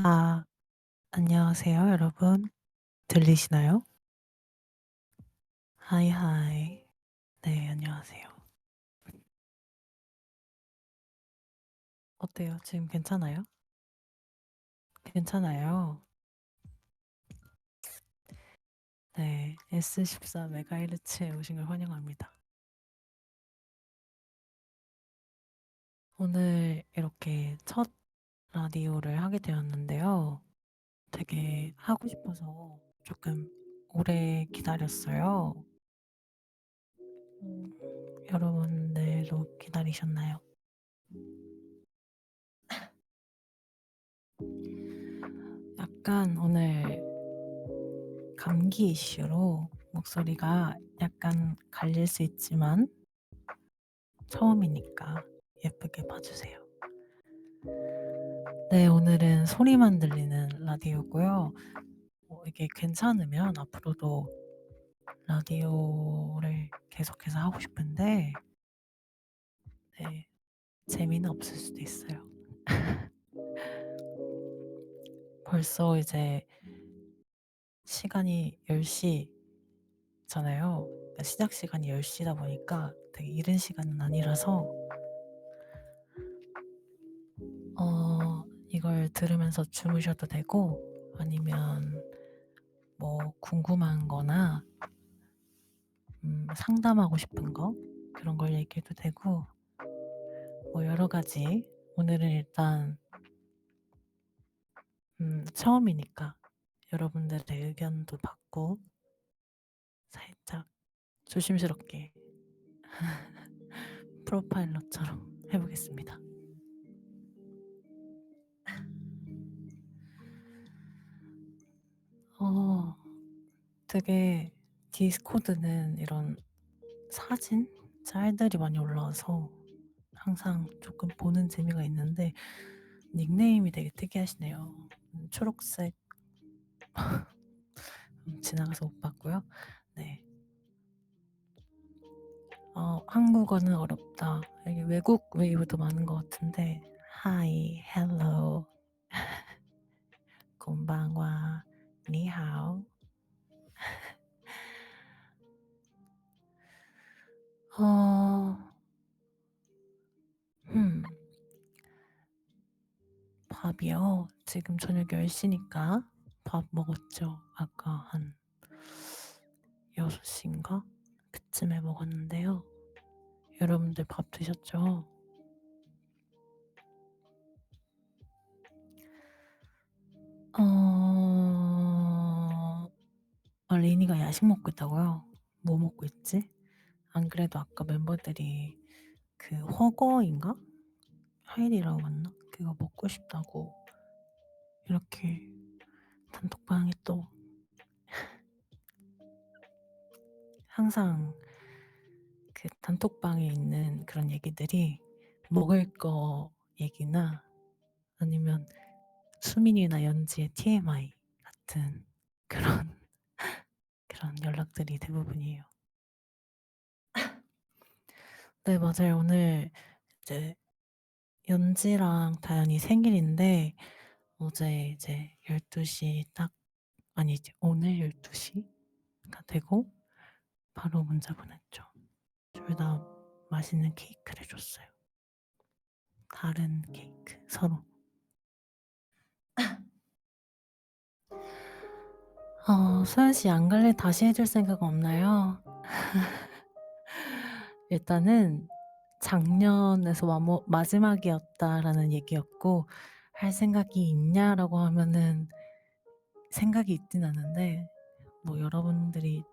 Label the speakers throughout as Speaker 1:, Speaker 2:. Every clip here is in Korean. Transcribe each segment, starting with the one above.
Speaker 1: 아, 안녕하세요, 여러분. 들리시나요? 하이, 하이. 네, 안녕하세요. 어때요? 지금 괜찮아요? 괜찮아요. 네, S14MHz에 오신 걸 환영합니다. 오늘 이렇게 첫 라디오를 하게 되었는데요. 되게 하고 싶어서 조금 오래 기다렸어요. 음, 여러분들도 기다리셨나요? 약간 오늘 감기 이슈로 목소리가 약간 갈릴 수 있지만 처음이니까 예쁘게 봐주세요. 네, 오늘은 소리만 들리는 라디오고요. 이게 괜찮으면 앞으로도 라디오를 계속해서 하고 싶은데 네, 재미는 없을 수도 있어요. 벌써 이제 시간이 10시잖아요. 그러니까 시작 시간이 10시다 보니까 되게 이른 시간은 아니라서 이걸 들으면서 주무셔도 되고 아니면 뭐 궁금한 거나 상담하고 싶은 거 그런 걸 얘기해도 되고 뭐 여러 가지. 오늘은 일단 처음이니까 여러분들의 의견도 받고 살짝 조심스럽게 프로파일러처럼 해보겠습니다. 되게 디스코드는 이런 사진 짤들이 많이 올라와서 항상 조금 보는 재미가 있는데 닉네임이 되게 특이하시네요. 초록색 지나가서 못 봤고요. 네. 한국어는 어렵다. 여기 외국 웨이브도 많은 것 같은데 Hi, hello, 곤방와, 니하오. 밥이요. 지금 저녁 10시니까 밥 먹었죠. 아까 한 6시인가? 그쯤에 먹었는데요. 여러분들 밥 드셨죠? 리니가 야식 먹고 있다고요? 뭐 먹고 있지? 안 그래도 아까 멤버들이 그 허거인가? 하이디라고 맞나? 그거 먹고 싶다고 이렇게 단톡방에 또 항상 그 단톡방에 있는 그런 얘기들이 먹을 거 얘기나 아니면 수민이나 연지의 TMI 같은 그런 연락들이 대부분이에요. 네, 맞아요. 오늘 이제 연지랑 다현이 생일인데 어제 이제 12시 딱 아니지 오늘 12시가 되고 바로 문자 보냈죠. 둘 다 맛있는 케이크를 줬어요. 다른 케이크 서로. 소연 씨 안 갈래 다시 해줄 생각 없나요? 일단은 작년에서 마지막이었다라는 얘기였고 할 생각이 있냐라고 하면은 생각이 있진 않은데 뭐 여러분들이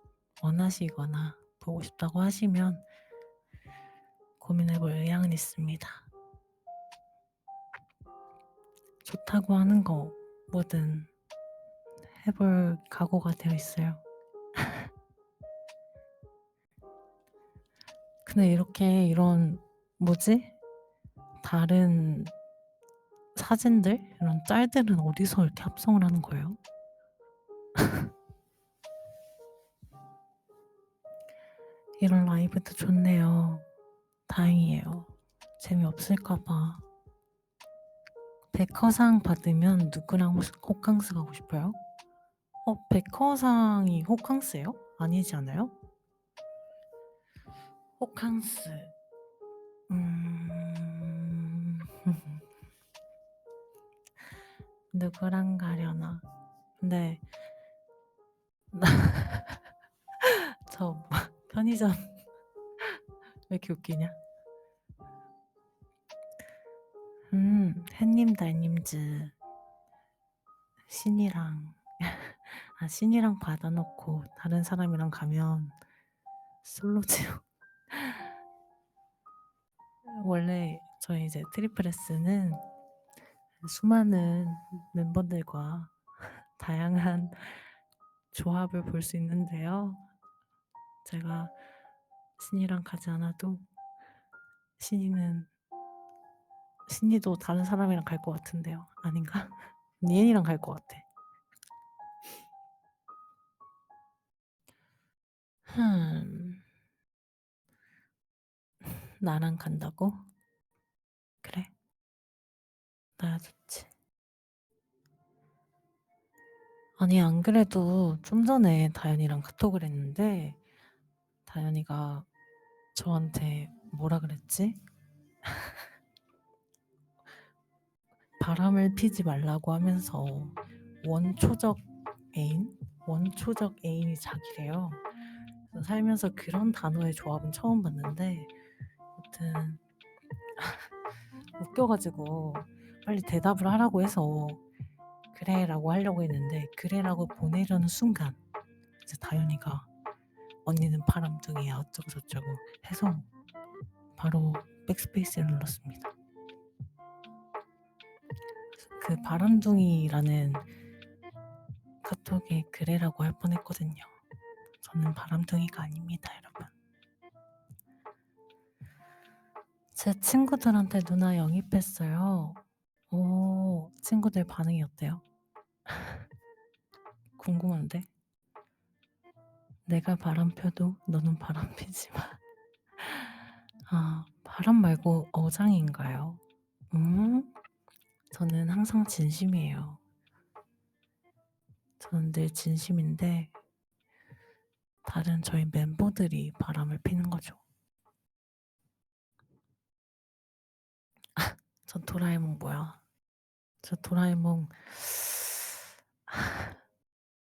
Speaker 1: 원하시거나 보고 싶다고 하시면 고민해볼 의향은 있습니다. 좋다고 하는 거 뭐든 해볼 각오가 되어 있어요. 근데 이렇게 이런 뭐지? 다른 사진들? 이런 짤들은 어디서 이렇게 합성을 하는 거예요? 이런 라이브도 좋네요. 다행이에요. 재미없을까봐 백허상 받으면 누구랑 호캉스 가고 싶어요? 백허상이 호캉스예요? 아니지 않아요? 호캉스. 누구랑 가려나? 근데 저 편의점 왜 이렇게 웃기냐? 햇님 달님즈 신이랑 신이랑 받아놓고 다른 사람이랑 가면 솔로지요. 원래 저희 이제 트리플S는 수많은 멤버들과 다양한 조합을 볼 수 있는데요. 제가 신이랑 가지 않아도 신이도 다른 사람이랑 갈 것 같은데요. 아닌가? 니엔이랑 갈 것 같아. 나랑 간다고? 그래. 나야 좋지. 아니 안 그래도 좀 전에 다현이랑 카톡을 했는데 다현이가 저한테 뭐라 그랬지? 바람을 피지 말라고 하면서 원초적 애인이 자기래요. 살면서 그런 단어의 조합은 처음 봤는데 아무튼 웃겨가지고 빨리 대답을 하라고 해서 그래라고 하려고 했는데 그래라고 보내려는 순간 이제 다현이가 언니는 바람둥이야 어쩌고 저쩌고 해서 바로 백스페이스를 눌렀습니다. 그 바람둥이라는 카톡에 그래라고 할 뻔했거든요. 저는 바람둥이가 아닙니다, 여러분. 제 친구들한테 누나 영입했어요. 오, 친구들 반응이 어때요? 궁금한데? 내가 바람 펴도 너는 바람 피지 마. 바람 말고 어장인가요? 저는 항상 진심이에요. 저는 늘 진심인데 다른 저희 멤버들이 바람을 피는 거죠. 전 도라에몽 뭐야? 저 도라에몽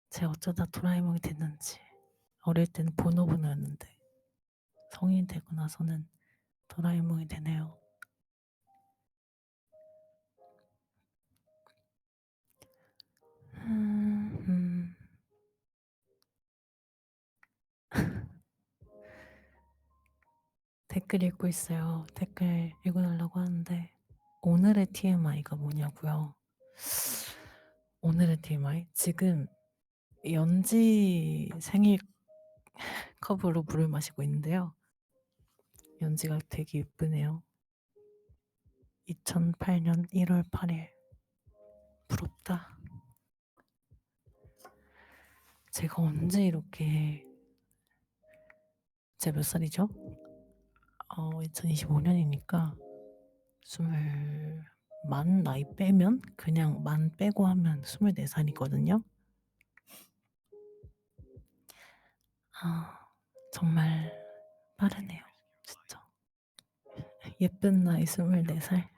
Speaker 1: 제가 어쩌다 도라에몽이 됐는지 어릴 때는 보노보노였는데 성인 되고 나서는 도라에몽이 되네요. 댓글 읽고 있어요. 댓글 읽어달라고 하는데 오늘의 TMI가 뭐냐고요? 오늘의 TMI? 지금 연지 생일 컵으로 물을 마시고 있는데요. 연지가 되게 예쁘네요. 2008년 1월 8일. 부럽다. 제가 언제 이렇게 제가 몇 살이죠? 2025년이니까 만 나이 빼면 그냥 만 빼고 하면 24살이거든요. 정말 빠르네요. 진짜. 예쁜 나이 24살.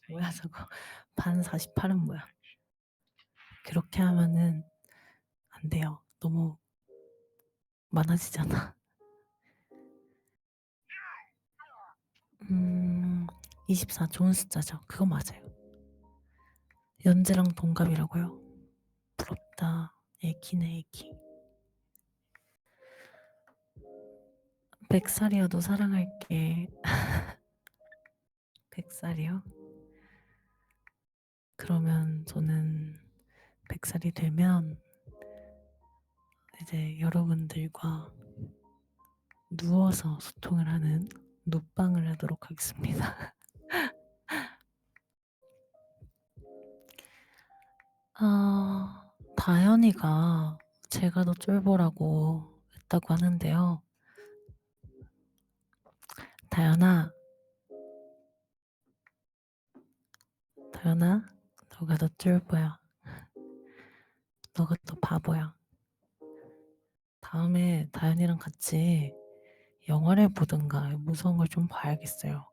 Speaker 1: 뭐야 저거. 반 48은 뭐야. 그렇게 하면은 안 돼요. 너무 많아지잖아. 24 좋은 숫자죠. 그거 맞아요. 연지랑 동갑이라고요? 부럽다. 애기네 애기. 100살이어도 사랑할게. 100살이요? 그러면 저는 100살이 되면 이제 여러분들과 누워서 소통을 하는 눕방을 하도록 하겠습니다. 다현이가 제가 더 쫄보라고 했다고 하는데요. 다현아, 다현아, 너가 더 쫄보야. 너가 더 바보야. 다음에 다현이랑 같이 영화를 보든가 무서운 걸 좀 봐야겠어요.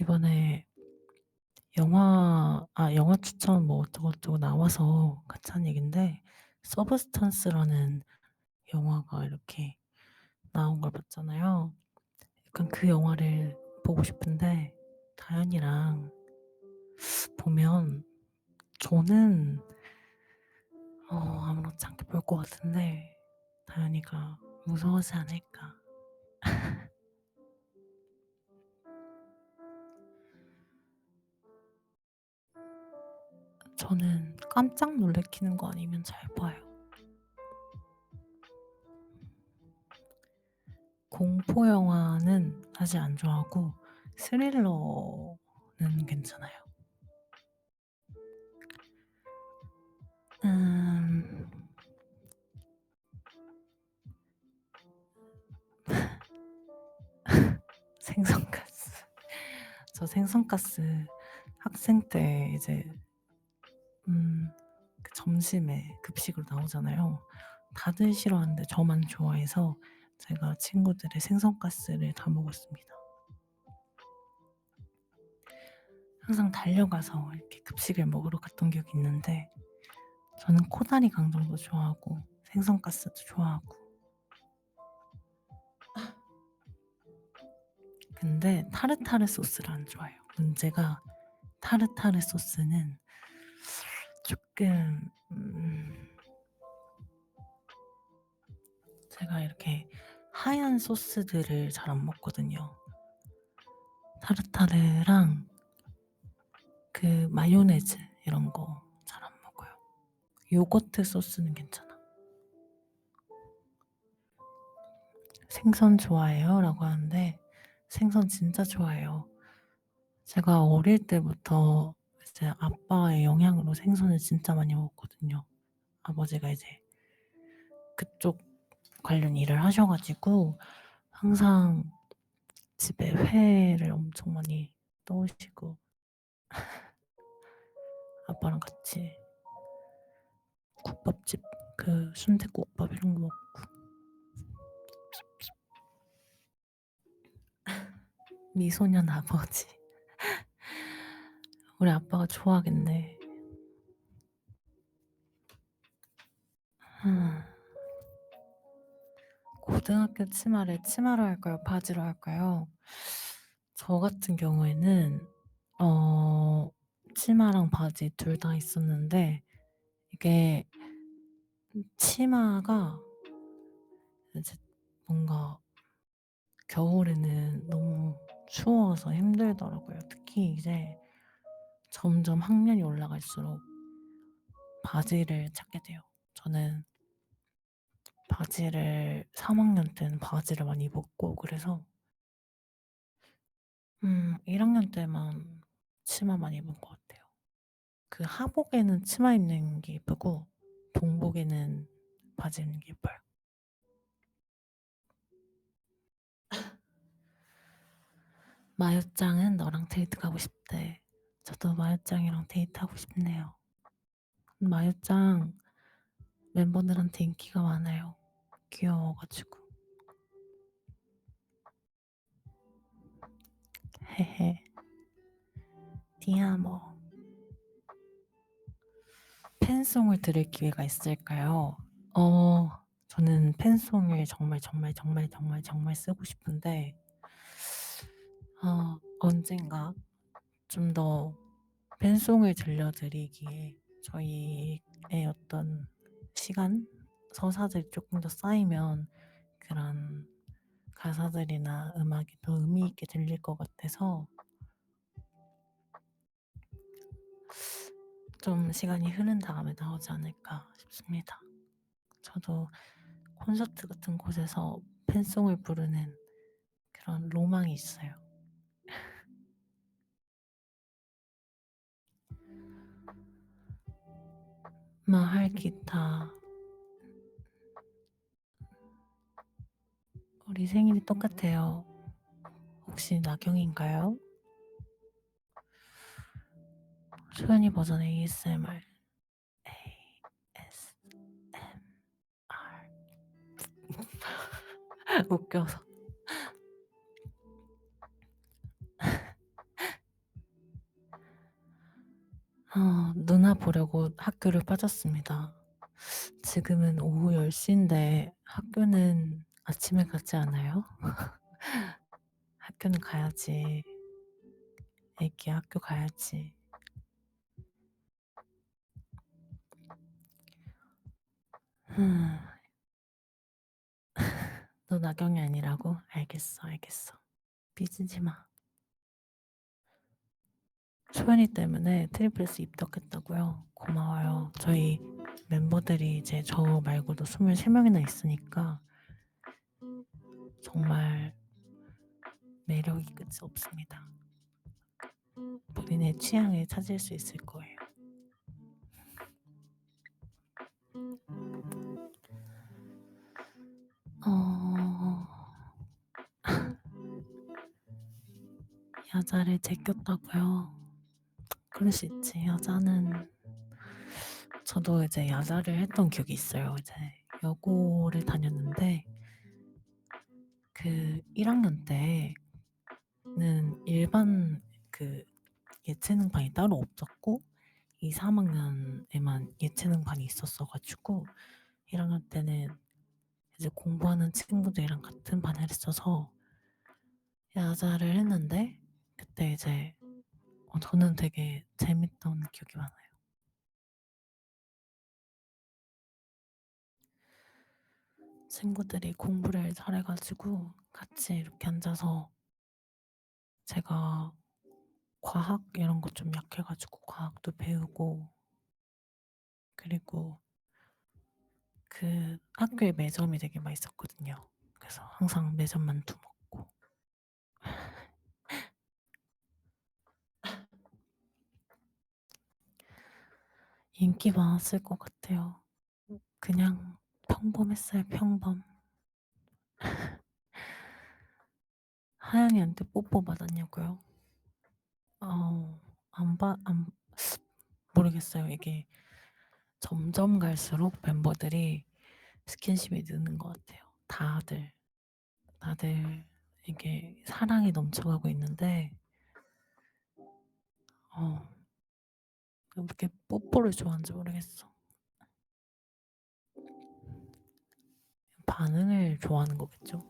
Speaker 1: 이번에 영화 추천 뭐 어쩌고저쩌고 나와서 같이 한 얘긴데, 서브스턴스라는 영화가 이렇게 나온 걸 봤잖아요. 약간 그 영화를 보고 싶은데, 다현이랑 보면 저는 아무렇지 않게 볼 것 같은데, 다현이가 무서워하지 않을까. 저는 깜짝 놀래키는 거 아니면 잘 봐요. 공포 영화는 사실 안 좋아하고 스릴러는 괜찮아요. 생선가스. 저 생선가스 학생 때 이제 그 점심에 급식으로 나오잖아요. 다들 싫어하는데 저만 좋아해서 제가 친구들의 생선가스를 다 먹었습니다. 항상 달려가서 이렇게 급식을 먹으러 갔던 기억이 있는데, 저는 코다리 강정도 좋아하고 생선가스도 좋아하고. 근데 타르타르 소스를 안 좋아해요. 문제가, 타르타르 소스는 조금 제가 이렇게 하얀 소스들을 잘 안 먹거든요. 타르타르랑 그 마요네즈 이런 거 잘 안 먹어요. 요거트 소스는 괜찮아. 생선 좋아해요? 라고 하는데, 생선 진짜 좋아해요. 제가 어릴 때부터 이제 아빠의 영향으로 생선을 진짜 많이 먹었거든요. 아버지가 이제 그쪽 관련 일을 하셔가지고 항상 집에 회를 엄청 많이 떠오시고, 아빠랑 같이 국밥집, 그 순댓국밥 이런 거 먹고. 미소년 아버지. 우리 아빠가 좋아하겠네. 고등학교 치마를 치마로 할까요? 바지로 할까요? 저 같은 경우에는 치마랑 바지 둘 다 있었는데, 이게 치마가 이제 뭔가 겨울에는 너무 추워서 힘들더라고요. 특히 이제 점점 학년이 올라갈수록 바지를 찾게 돼요. 저는 바지를 3학년 때는 바지를 많이 입었고, 그래서 1학년 때만 치마만 입은 것 같아요. 그 하복에는 치마 입는 게 예쁘고 동복에는 바지 입는 게 예뻐요. 마요짱은 너랑 데이트 가고 싶대. 저도 마요짱이랑 데이트하고 싶네요. 마요짱 멤버들한테 인기가 많아요. 귀여워가지고. 헤헤. 디아모. 팬송을 들을 기회가 있을까요? 저는 팬송을 정말 정말 정말 정말 정말 쓰고 싶은데, 언젠가 좀 더 팬송을 들려드리기에 저희의 어떤 시간, 서사들이 조금 더 쌓이면 그런 가사들이나 음악이 더 의미 있게 들릴 것 같아서 좀 시간이 흐른 다음에 나오지 않을까 싶습니다. 저도 콘서트 같은 곳에서 팬송을 부르는 그런 로망이 있어요. 마할 기타. 우리 생일이 똑같아요. 혹시 나경인가요? 소연이 버전 ASMR. ASMR. 웃겨서. 누나 보려고 학교를 빠졌습니다. 지금은 오후 10시인데 학교는 아침에 가지 않아요? 학교는 가야지. 애기 학교 가야지. 너 나경이 아니라고? 알겠어. 삐지지 마. 소연이 때문에 트리플스 입덕했다고요? 고마워요. 저희 멤버들이 이제 저 말고도 23명이나 있으니까 정말 매력이 끝이 없습니다. 본인의 취향을 찾을 수 있을 거예요. 여자를 제꼈다고요? 그럴 수 있지. 여자는 저도 이제 야자를 했던 기억이 있어요. 이제 여고를 다녔는데 그 1학년 때는 일반 그 예체능반이 따로 없었고 2, 3학년에만 예체능반이 있었어가지고 1학년 때는 이제 공부하는 친구들이랑 같은 반을 했어서 야자를 했는데 그때 이제 저는 되게 재밌던 기억이 많아요. 친구들이 공부를 잘해가지고 같이 이렇게 앉아서 제가 과학 이런 거 좀 약해가지고 과학도 배우고 그리고 그 학교에 매점이 되게 맛있었거든요. 그래서 항상 매점 만두 먹고 인기 많았을 것 같아요. 그냥 평범했어요. 평범. 하영이한테 뽀뽀 받았냐고요? 안 모르겠어요. 이게 점점 갈수록 멤버들이 스킨십이 느는 것 같아요. 다들 이게 사랑이 넘쳐가고 있는데 왜 이렇게 뽀뽀를 좋아하는지 모르겠어. 반응을 좋아하는 거겠죠.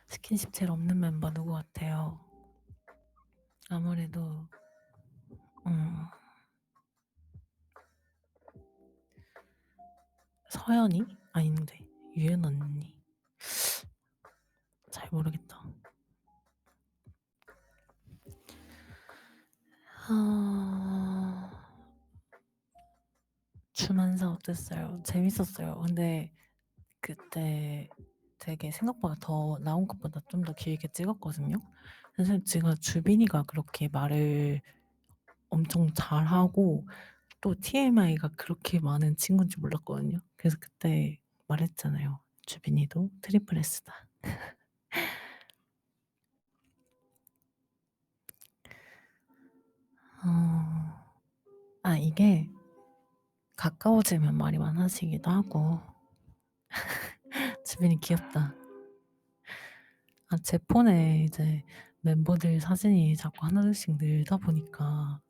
Speaker 1: 스킨십 제일 없는 멤버 누구 같아요? 아무래도 서연이? 아닌데 유연 언니. 잘 모르겠다. 주만사 어땠어요? 재밌었어요. 근데 그때 되게 생각보다 더 나온 것보다 좀 더 길게 찍었거든요. 그래서 제가 주빈이가 그렇게 말을 엄청 잘하고 또 TMI가 그렇게 많은 친구인 줄 몰랐거든요. 그래서 그때 말했잖아요. 주빈이도 트리플 S다. 이게 가까워지면 말이 많아지기도 하고 주빈이 귀엽다. 제 폰에 이제 멤버들 사진이 자꾸 하나둘씩 늘다 보니까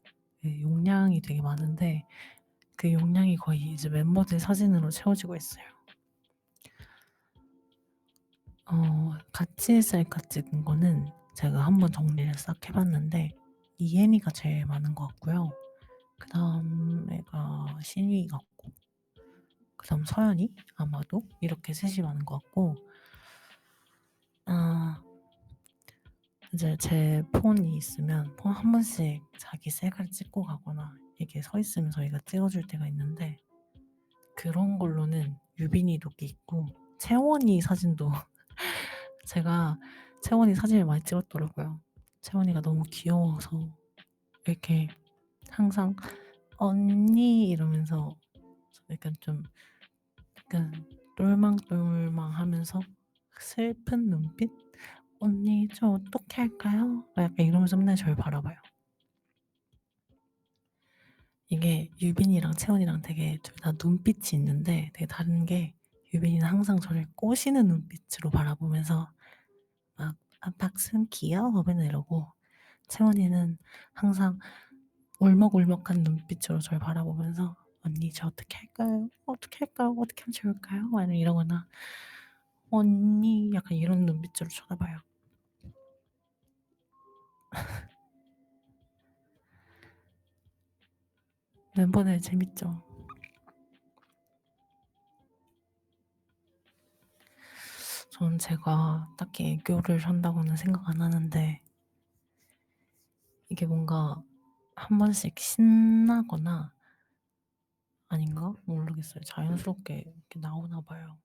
Speaker 1: 용량이 되게 많은데 그 용량이 거의 이제 멤버들 사진으로 채워지고 있어요. 같이 셀카 찍은 거는 제가 한번 정리를 싹 해봤는데 이혜니가 제일 많은 것 같고요. 그 다음 애가 신위 같고 그 다음 서연이 아마도 이렇게 셋이 많은 것 같고 이제 제 폰이 있으면 폰 한 번씩 자기 셀카를 찍고 가거나 이렇게 서 있으면 저희가 찍어줄 때가 있는데 그런 걸로는 유빈이 도끼 있고 채원이 사진도 제가 채원이 사진을 많이 찍었더라고요. 채원이가 너무 귀여워서 이렇게 항상 언니 이러면서 약간 좀 약간 똘망똘망하면서 슬픈 눈빛? "언니 저 어떻게 할까요?" 약간 이러면서 맨날 저를 바라봐요. 이게 유빈이랑 채원이랑 되게 둘 다 눈빛이 있는데 되게 다른 게, 유빈이는 항상 저를 꼬시는 눈빛으로 바라보면서 막 "아 박순 귀여워." 맨날 이러고, 채원이는 항상 울먹울먹한 눈빛으로 저를 바라보면서 "언니 저 어떻게 할까요? 어떻게 할까요? 어떻게 하면 좋을까요?" 아니면 이러거나 "언니." 약간 이런 눈빛으로 쳐다봐요. 멤버들 재밌죠? 저는 제가 딱히 애교를 한다고는 생각 안 하는데, 이게 뭔가 한 번씩 신나거나, 아닌가? 모르겠어요. 자연스럽게 이렇게 나오나 봐요.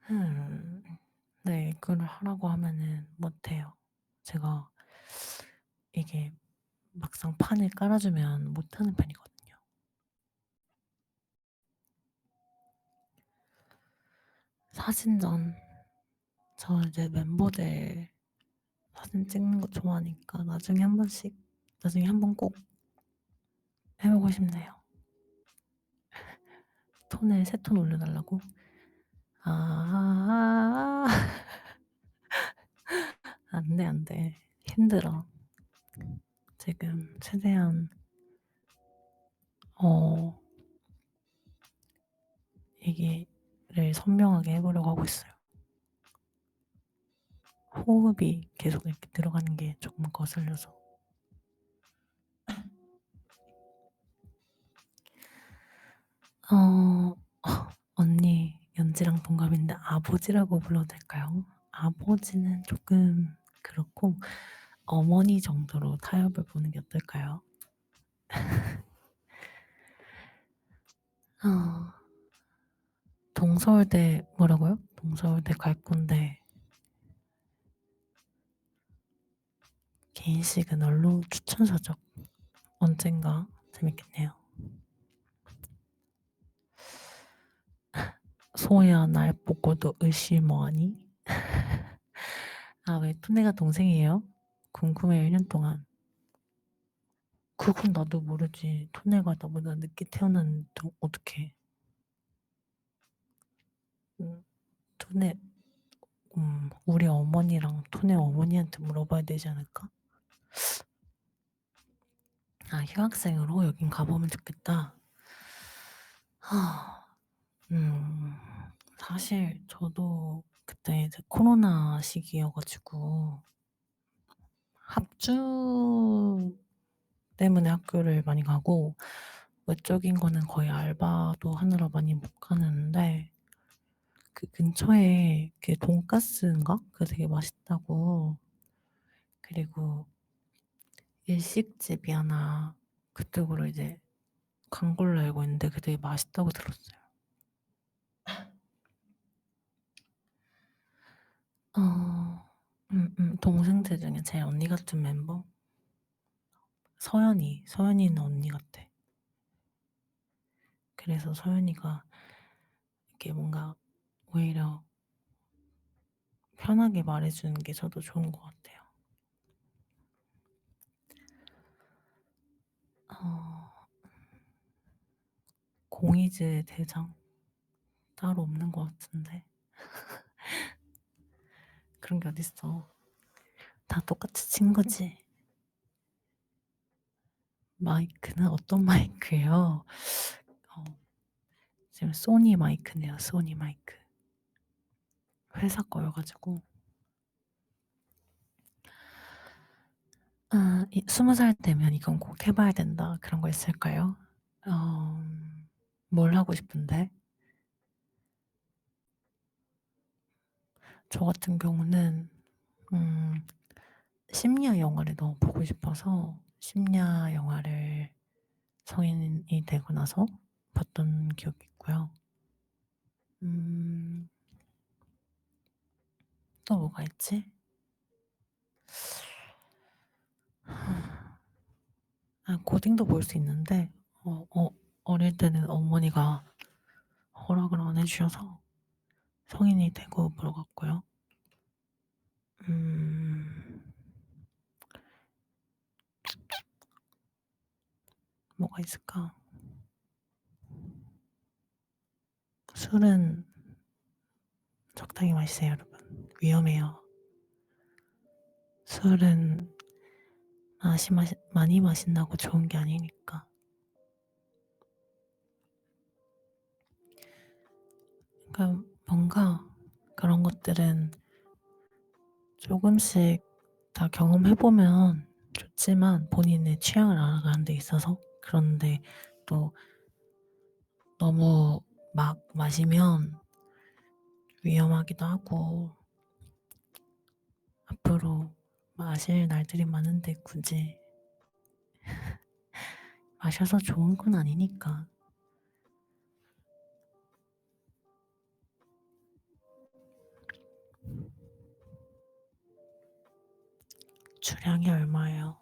Speaker 1: 음. 네. 그걸 하라고 하면은 못 해요. 제가 이게 막상 판을 깔아주면 못하는 편이거든요. 사진전, 저 이제 멤버들 사진 찍는 거 좋아하니까 나중에 한 번 꼭 해 보고 싶네요. 톤을 3톤 올려 달라고? 아. 안 돼, 안 돼. 힘들어. 지금 최대한 어 얘기를 선명하게 해 보려고 하고 있어요. 호흡이 계속 이렇게 들어가는 게 조금 거슬려서. 어 언니 연지랑 동갑인데 아버지라고 불러도 될까요? 아버지는 조금 그렇고 어머니 정도로 타협을 보는 게 어떨까요? 어 동서울대 뭐라고요? 동서울대 갈 건데 개인 시그널로 추천 서적. 언젠가 재밌겠네요. 소야 날 보고도 의심하니? 아, 왜 토네가 동생이에요? 궁금해요, 1년 동안. 그건 나도 모르지. 토네가 나보다 늦게 태어났는데 어떡해. 토네, 우리 어머니랑 토네 어머니한테 물어봐야 되지 않을까? 아, 휴학생으로 여긴 가보면 좋겠다. 하, 음, 사실 저도 그때 이제 코로나 시기여가지고 합주 때문에 학교를 많이 가고, 외적인 거는 거의 알바도 하느라 많이 못 가는데, 그 근처에 그 돈까스인가? 그거 되게 맛있다고. 그리고 일식집이 하나 그쪽으로 이제 간 걸로 알고 있는데 그게 되게 맛있다고 들었어요. 동생들 중에 제일 언니 같은 멤버? 서연이는 언니 같아. 그래서 서연이가 이렇게 뭔가 오히려 편하게 말해주는 게 저도 좋은 것 같아요. 어, 공이즈 대장 따로 없는 것 같은데. 그런 게 어딨어. 다 똑같이 친 거지. 마이크는 어떤 마이크예요? 어, 지금 소니 마이크네요. 소니 마이크. 회사 거여가지고. 20살 되면 이건 꼭 해봐야 된다. 그런 거 있을까요? 어, 뭘 하고 싶은데? 저 같은 경우는 음, 심야 영화를 너무 보고 싶어서 심야 영화를 성인이 되고 나서 봤던 기억이 있고요. 음, 또 뭐가 있지? 아, 고딩도 볼 수 있는데, 어, 어, 어릴 때는 어머니가 허락을 안 해주셔서 성인이 되고 물어갔고요. 뭐가 있을까? 술은 적당히 마시세요, 여러분. 위험해요. 술은 많이 마신다고 좋은 게 아니니까. 그러니까 뭔가 그런 것들은 조금씩 다 경험해보면 좋지만 본인의 취향을 알아가는 데 있어서 그런데 또 너무 막 마시면 위험하기도 하고 앞으로 마실 날들이 많은데 굳이 마셔서 좋은 건 아니니까. 주량이 얼마예요?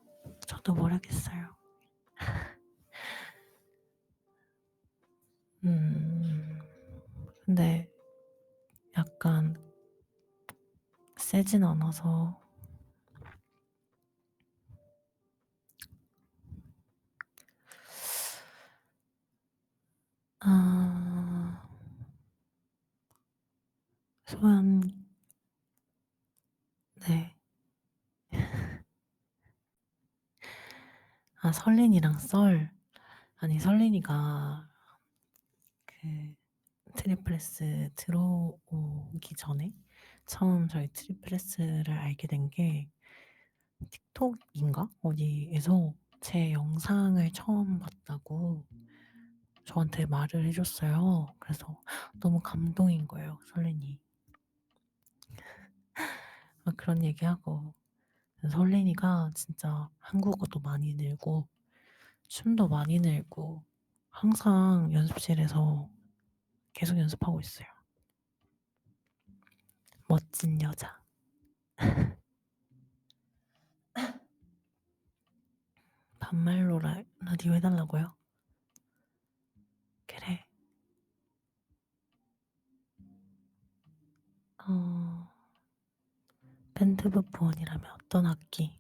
Speaker 1: 저도 모르겠어요. 근데 약간 세진 않아서 소연 네. 설린이랑 썰. 아니 설린이가 그 트리플스 들어오기 전에 처음 저희 트리플스를 알게 된 게 틱톡인가? 어디에서 제 영상을 처음 봤다고 저한테 말을 해줬어요. 그래서 너무 감동인 거예요, 설린이. 그런 얘기하고 설린이가 진짜 한국어도 많이 늘고 춤도 많이 늘고 항상 연습실에서 계속 연습하고 있어요. 멋진 여자. 반말로 라디오 해달라고요? 그래. 밴드 부분이라면 어떤 악기?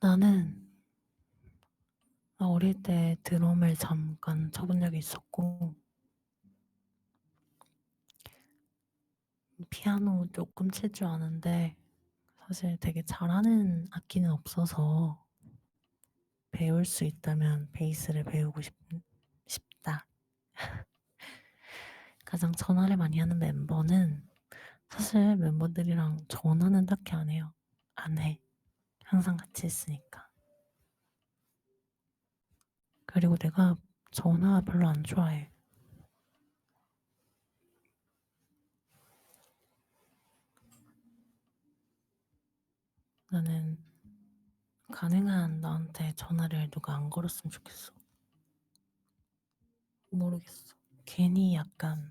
Speaker 1: 나는 어릴 때 드럼을 잠깐 쳐본 적이 있었고 피아노 조금 칠 줄 아는데 사실 되게 잘하는 악기는 없어서 배울 수 있다면 베이스를 배우고 싶다. 가장 전화를 많이 하는 멤버는 사실 멤버들이랑 전화는 딱히 안 해요. 안 해. 항상 같이 있으니까. 그리고 내가 전화 별로 안 좋아해. 나는 가능한 나한테 전화를 누가 안 걸었으면 좋겠어. 모르겠어. 괜히 약간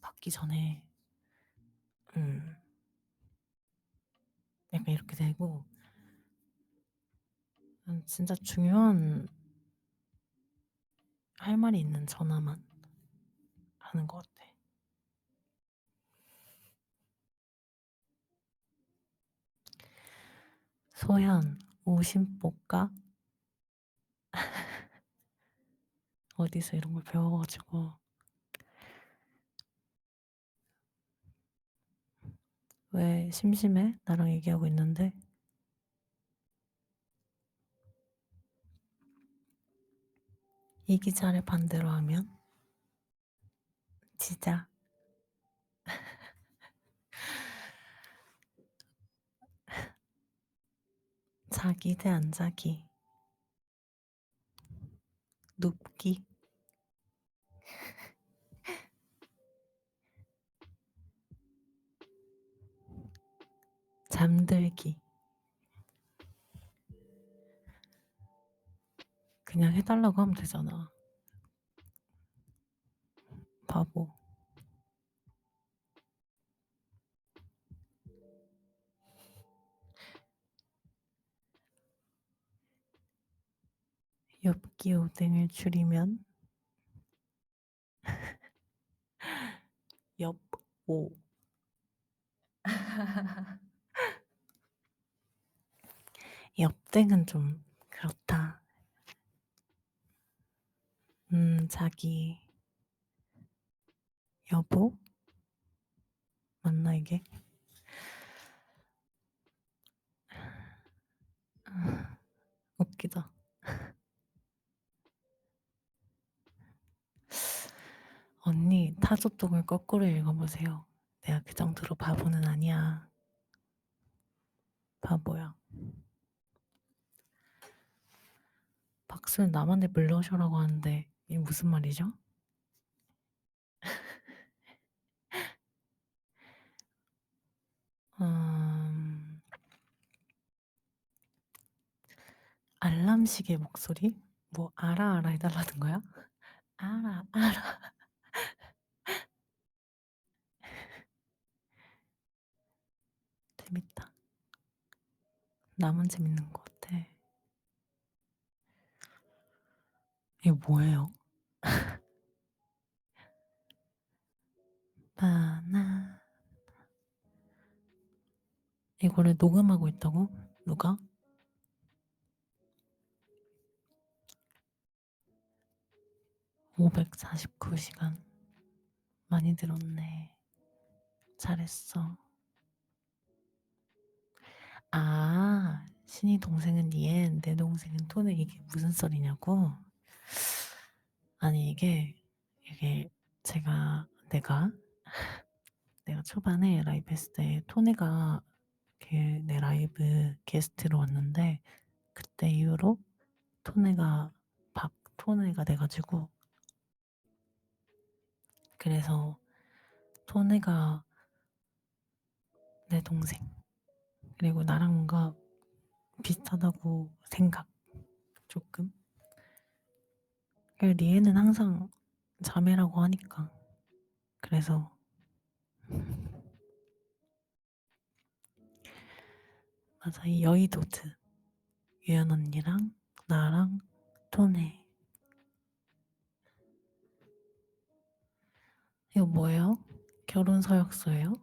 Speaker 1: 받기 전에 약간 이렇게 되고 진짜 중요한 할 말이 있는 전화만 하는 것 같아. 소연, 오심 볼까? 어디서 이런 걸 배워가지고. 왜 심심해? 나랑 얘기하고 있는데. 이 기자를 반대로 하면? 지자. 자기 대 안 자기. 눕기. 잠들기. 그냥 해달라고 하면 되잖아. 바보. 엽기 오뎅을 줄이면 엽오. 엽땡은 좀 그렇다. 자기 여보? 맞나 이게? 웃기다. 언니 타조동을 거꾸로 읽어보세요. 내가 그 정도로 바보는 아니야. 바보야. 박수는 남한테 물러오셔라고 하는데 이게 무슨 말이죠? 음... 알람시계 목소리? 뭐 알아 알아 해달라는 거야? 알아 알아. 재밌다. 나만 재밌는 것 같아. 이게 뭐예요? 바나 이거를 녹음하고 있다고? 누가? 549시간. 많이 들었네. 잘했어. 아, 신이 동생은 니엔, 내 동생은 토네. 이게 무슨 썰이냐고? 아니, 이게 내가 초반에 라이브 했을 때 토네가 내 라이브 게스트로 왔는데, 그때 이후로 토네가 박토네가 돼가지고, 그래서 토네가 내 동생. 그리고 나랑 뭔가 비슷하다고 생각, 조금. 리에는 항상 자매라고 하니까. 그래서 맞아, 이 여의도트 유연 언니랑 나랑 토네. 이거 뭐예요? 결혼 서약서예요?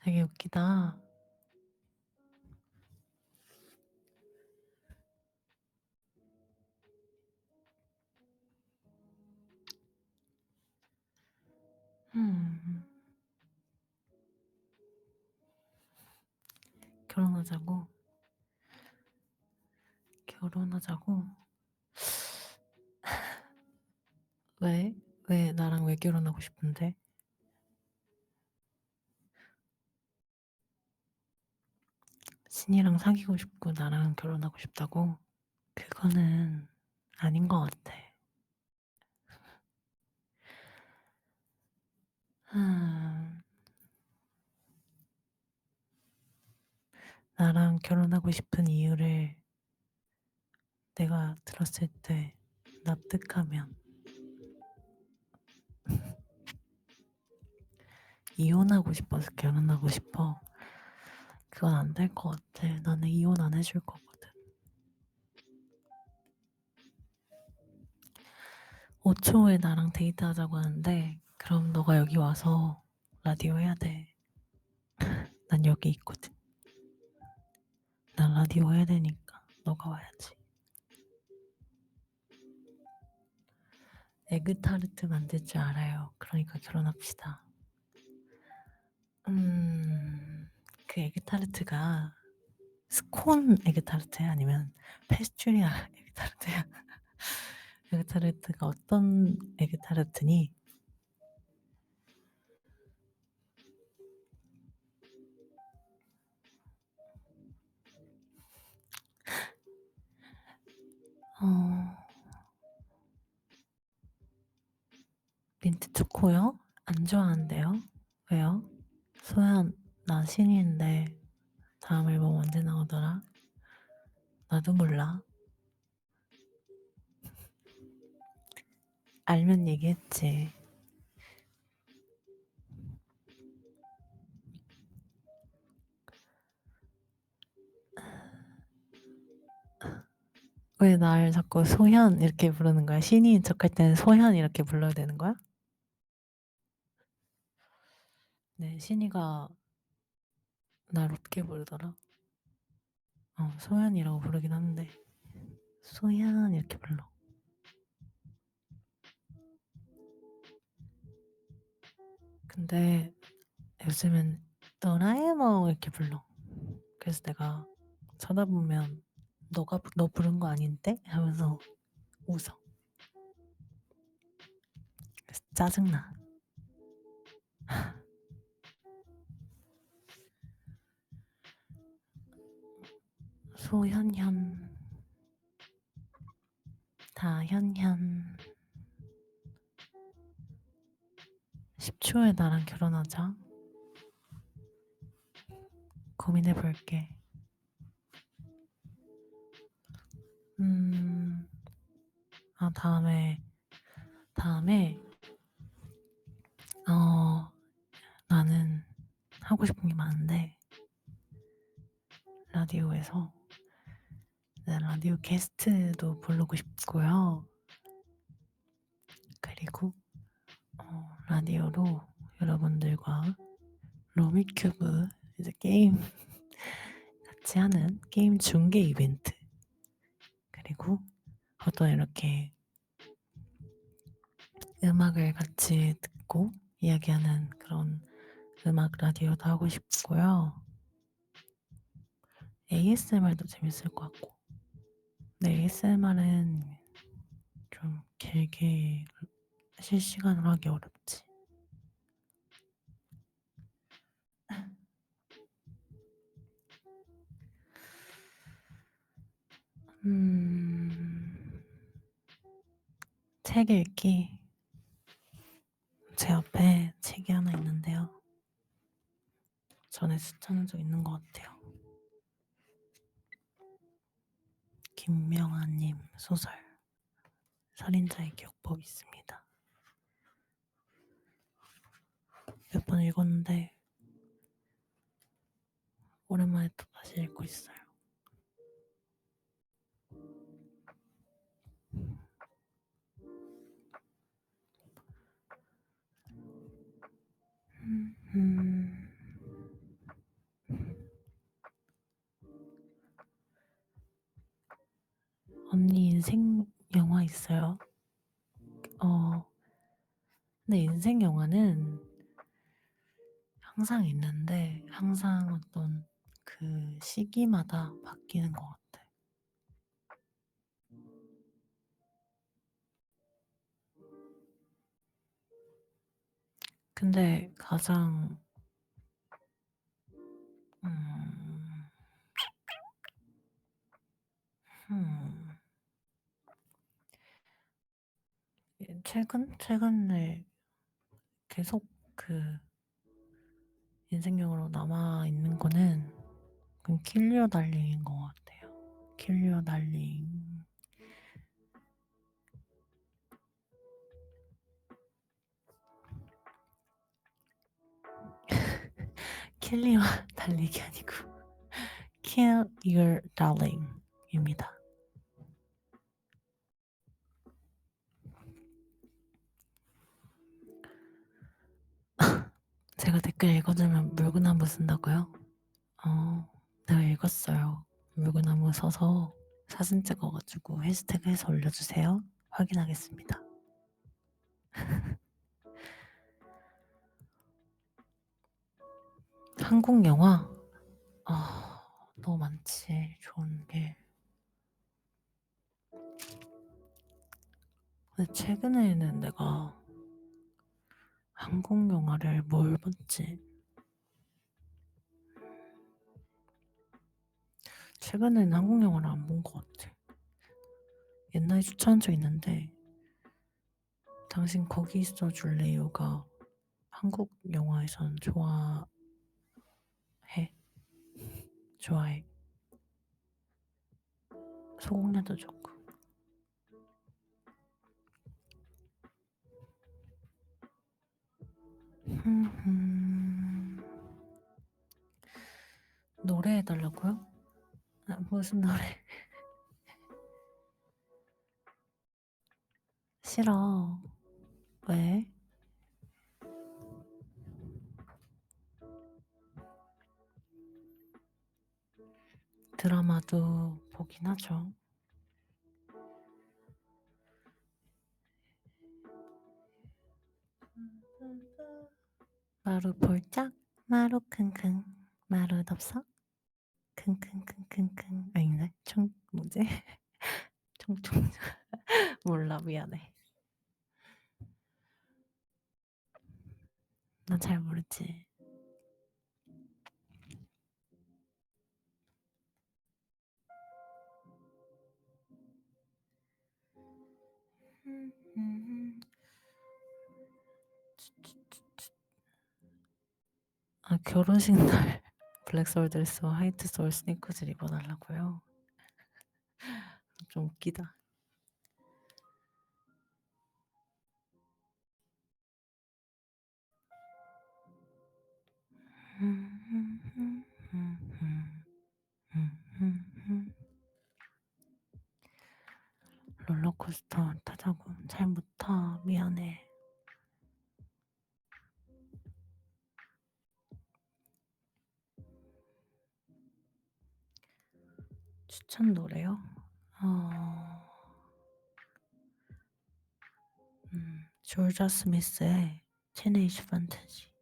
Speaker 1: 되게 웃기다. 음, 결혼하자고? 결혼하자고? 왜? 왜 나랑 왜 결혼하고 싶은데? 신이랑 사귀고 싶고 나랑 결혼하고 싶다고? 그거는 아닌 것 같아. 음, 나랑 결혼하고 싶은 이유를 내가 들었을 때 납득하면 이혼하고 싶어서 결혼하고 싶어. 그건 안 될 것 같아. 나는 이혼 안 해줄 거거든. 5초 후에 나랑 데이트하자고 하는데 그럼 너가 여기 와서 라디오 해야 돼. 난 여기 있거든. 난 라디오 해야 되니까 너가 와야지. 에그타르트 만들 줄 알아요. 그러니까 결혼합시다. 그 에그타르트가 스콘 에그타르트야? 아니면 페스츄리아 에그타르트야? 에그타르트가 어떤 에그타르트니? 어, 민트 초코요? 안 좋아한대요? 왜요? 소연, 나 신인데 다음 앨범 언제 나오더라? 나도 몰라. 알면 얘기했지. 왜 날 자꾸 소현 이렇게 부르는 거야? 신이인 척할 때는 소현 이렇게 불러야 되는 거야? 네, 신이가 날 어떻게 부르더라? 소현이라고 부르긴 하는데 소현 이렇게 불러. 근데 요즘은 도라에몽 이렇게 불러. 그래서 내가 쳐다보면 너 부른 거 아닌데? 하면서 웃어. 그래서 짜증나. 소현현 다현현 10초에 나랑 결혼하자. 고민해볼게. 다음에 나는 하고 싶은 게 많은데 라디오에서 라디오 게스트도 부르고 싶고요. 그리고 라디오로 여러분들과 루미큐브 이제 게임 같이 하는 게임 중계 이벤트, 그리고 어떤 이렇게 음악을 같이 듣고 이야기하는 그런 음악 라디오도 하고 싶고요. ASMR도 재밌을 것 같고. 근데 ASMR은 좀 길게 실시간으로 하기 어렵지. 책 읽기. 제 앞에 책이 하나 있는데요. 전에 추천한 적 있는 것 같아요. 김명아님 소설 살인자의 기억법 있습니다. 몇 번 읽었는데 오랜만에 또 다시 읽고 있어요. 언니 인생 영화 있어요? 근데 인생 영화는 항상 있는데 항상 어떤 그 시기마다 바뀌는 것 같아. 근데 가장 음, 음, 최근에 계속 그 인생영화로 남아 있는 거는 그 킬리어 달링인 것 같아요. 킬리어 달링. 킬리어 달링이 아니고 Kill Your Darling입니다. 제가 댓글 읽어주면 물구나무 쓴다고요? 내가 읽었어요. 물구나무 서서 사진 찍어가지고 해시태그 해서 올려주세요. 확인하겠습니다. 한국 영화? 너무 많지. 좋은 게. 근데 최근에는 내가 한국 영화를 뭘 봤지? 최근에는 한국 영화를 안 본 것 같아. 옛날에 추천한 적 있는데 당신 거기 있어 줄래요가 한국 영화에선 좋아해. 소공녀도 좋고. 노래 해달라고요? 무슨 노래? 싫어. 왜? 드라마도 보긴 하죠. 마루 볼짝, 마루 킁킁, 마루 덥석, 킁킁킁킁킁. 아닌데? 뭐지? 총총. 몰라, 미안해. 난 잘 모르지. 아, 결혼식 날 블랙솔 드레스와 화이트 솔 스니커즈를 입어달라고요? 좀 웃기다. 롤러코스터 타자고. 잘 못 타. 미안해. 추천 노래요? 조르자 스미스의 티네이지 판타지.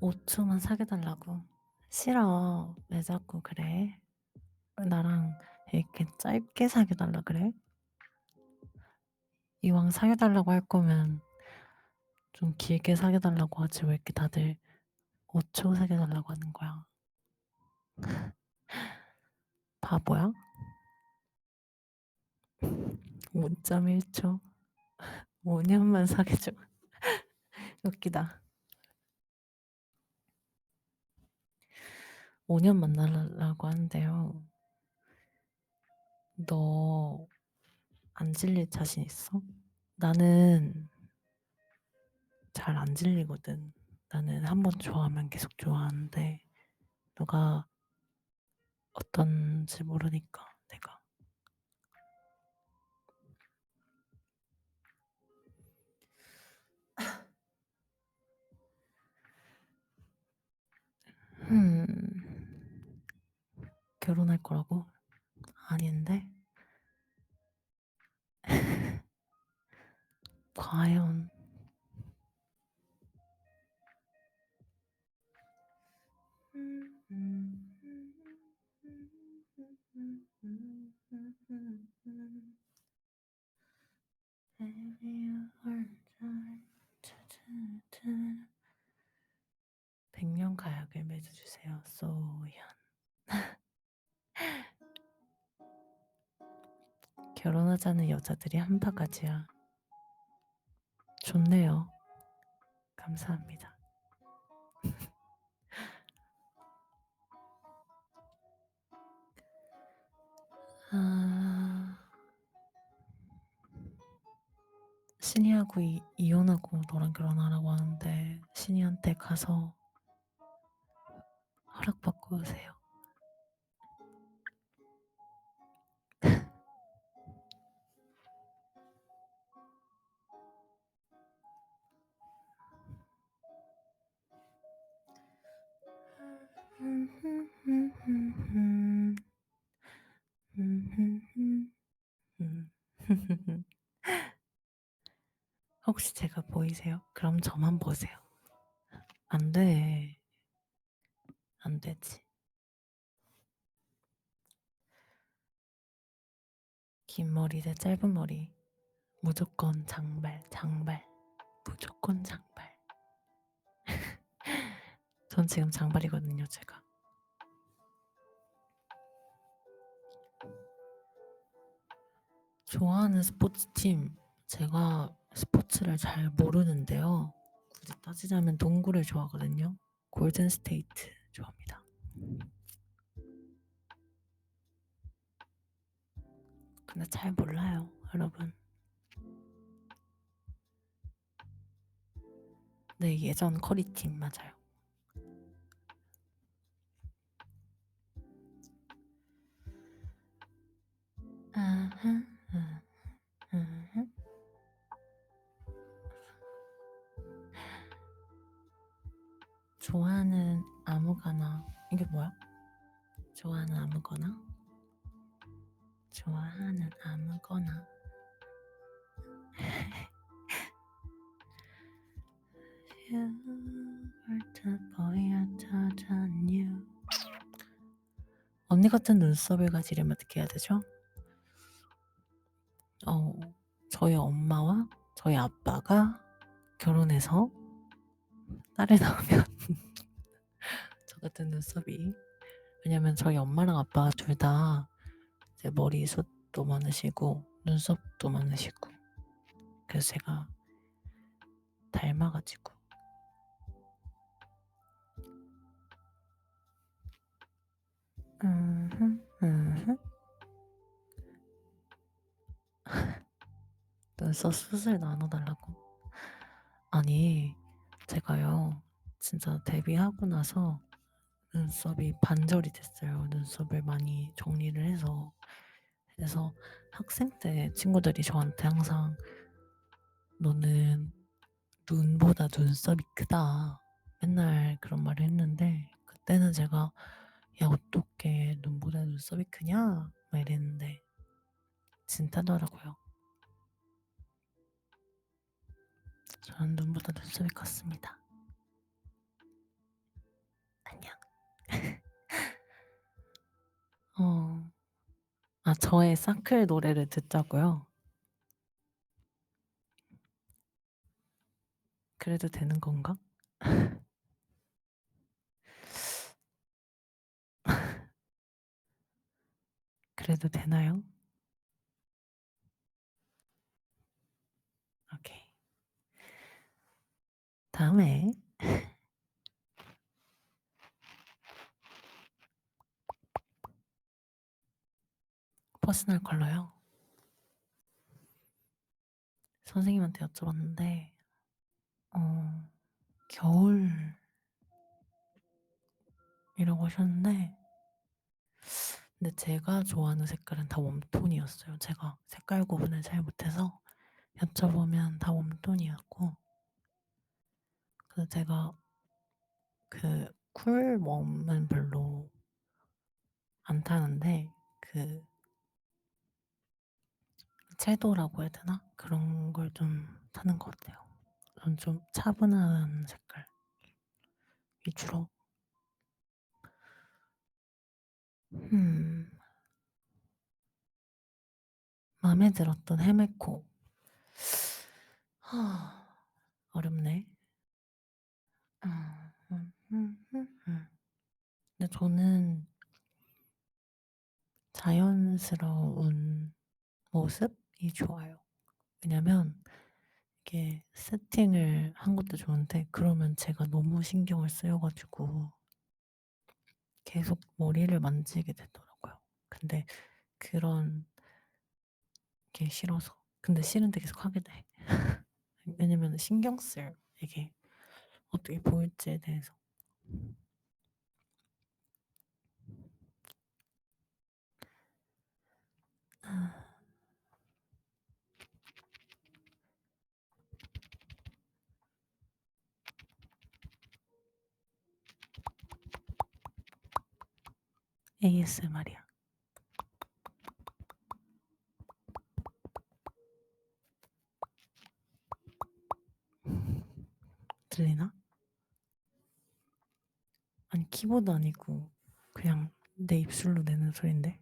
Speaker 1: (5초만) 사귀어달라고. 싫어. 왜 자꾸 그래? 나랑 이렇게 짧게 사귀어달라 그래? 이왕 사귀어달라고 할 거면 좀 길게 사귀어달라고 하지. 왜 이렇게 다들 5초 사귀어달라고 하는 거야? 바보야? 5.1초. 5년만 사귀어줘. 웃기다. 5년 만나려고 하는데요. 너 안 질릴 자신 있어? 나는 잘 안 질리거든. 나는 한 번 좋아하면 계속 좋아하는데 너가 어떤지 모르니까 내가. 결혼할 거라고? 아닌데? 과연. 백년 가약을 맺어주세요. 소연. 결혼하자는 여자들이 한 바가지야. 좋네요. 감사합니다. 신이하고 이혼하고 너랑 결혼하라고 하는데 신이한테 가서 허락받고 오세요. 혹시 제가 보이세요? 그럼 저만 보세요. 안 돼. 안 되지. 긴 머리 대 짧은 머리. 무조건 장발, 장발. 무조건 장발. 전 지금 장발이거든요, 제가. 좋아하는 스포츠팀. 제가 스포츠를 잘 모르는데요. 굳이 따지자면 농구를 좋아하거든요. 골든 스테이트 좋아합니다. 근데 잘 몰라요, 여러분. 네, 예전 커리팀 맞아요. 좋아하는 아무거나. 이게 뭐야? 좋아하는 아무거나? 좋아하는 아무거나. 언니 같은 눈썹을 가지려면 어떻게 해야 되죠? 저희 엄마와 저희 아빠가 결혼해서 딸을 낳으면 저 같은 눈썹이. 왜냐면 저희 엄마랑 아빠가 둘 다 이제 머리숱도 많으시고 눈썹도 많으시고, 그래서 제가 닮아가지고. 눈썹 수술 나눠달라고. 아니, 제가요 진짜 데뷔하고 나서 눈썹이 반절이 됐어요. 눈썹을 많이 정리를 해서. 그래서 학생 때 친구들이 저한테 항상 너는 눈보다 눈썹이 크다 맨날 그런 말을 했는데, 그때는 제가 야 어떻게 눈보다 눈썹이 크냐 막 이랬는데 진짜더라고요. 저는 눈보다 눈썹이 컸습니다. 안녕. 저의 사클 노래를 듣자고요. 그래도 되는 건가? 그래도 되나요? 오케이. 다음에 퍼스널 컬러요. 선생님한테 여쭤봤는데 겨울이라고 하셨는데, 근데 제가 좋아하는 색깔은 다 웜톤이었어요. 제가 색깔 구분을 잘 못해서 여쭤보면 다 웜톤이었고, 그래서 제가 그 쿨웜은 별로 안 타는데 그 채도라고 해야 되나? 그런 걸 좀 타는 것 같아요. 전 좀 차분한 색깔 위주로. 마음에 들었던 헤메코. 어렵네. 근데 저는 자연스러운 모습이 좋아요. 왜냐면 이게 세팅을 한 것도 좋은데 그러면 제가 너무 신경을 쓰여가지고 계속 머리를 만지게 되더라고요. 근데 그런 게 싫어서. 근데 싫은데 계속 하게 돼. 왜냐면 신경 쓸, 이게 어떻게 보일지에 대해서. ASMR이야. 들리나? 아니 키보드 아니고 그냥 내 입술로 내는 소리인데.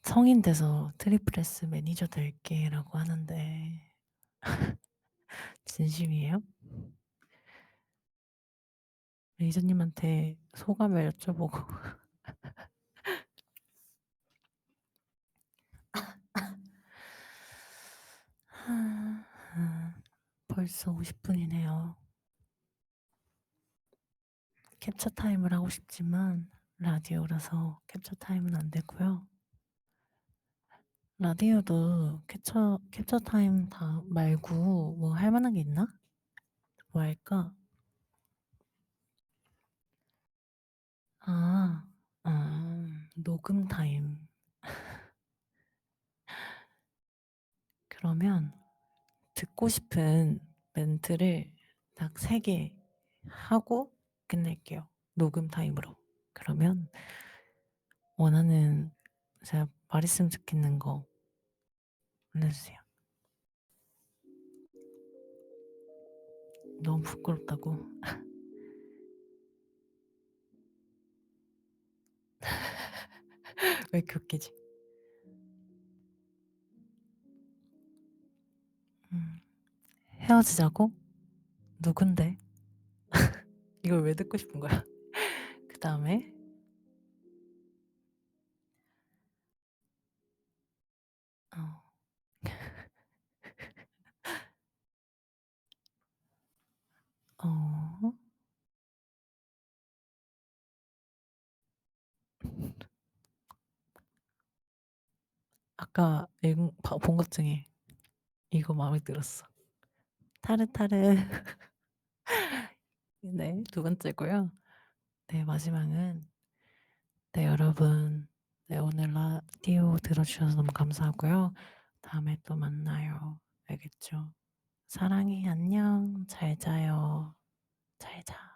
Speaker 1: 성인 돼서 트리플스 매니저 될게라고 하는데 진심이에요? 매니저님한테 소감을 여쭤보고. 벌써 50분이네요. 캡처 타임을 하고 싶지만 라디오라서 캡처 타임은 안 되고요. 라디오도 캡처 타임 다 말고 뭐 할 만한 게 있나? 뭐 할까? 아, 녹음 타임. 그러면 듣고 싶은 멘트를 딱 3개 하고 끝낼게요. 녹음 타임으로. 그러면 원하는 제가 말했으면 좋겠는 거 올려주세요. 너무 부끄럽다고. 왜 이렇게 웃기지? 헤어지자고? 누군데? 이걸 왜 듣고 싶은 거야? 그 다음에 어, 어, 아까 본 것 중에 이거 마음에 들었어. 타르타르. 네, 두 번째고요. 네, 마지막은 네, 여러분. 네, 오늘 라디오 들어주셔서 너무 감사하고요. 다음에 또 만나요. 알겠죠? 사랑해, 안녕. 잘 자요. 잘 자.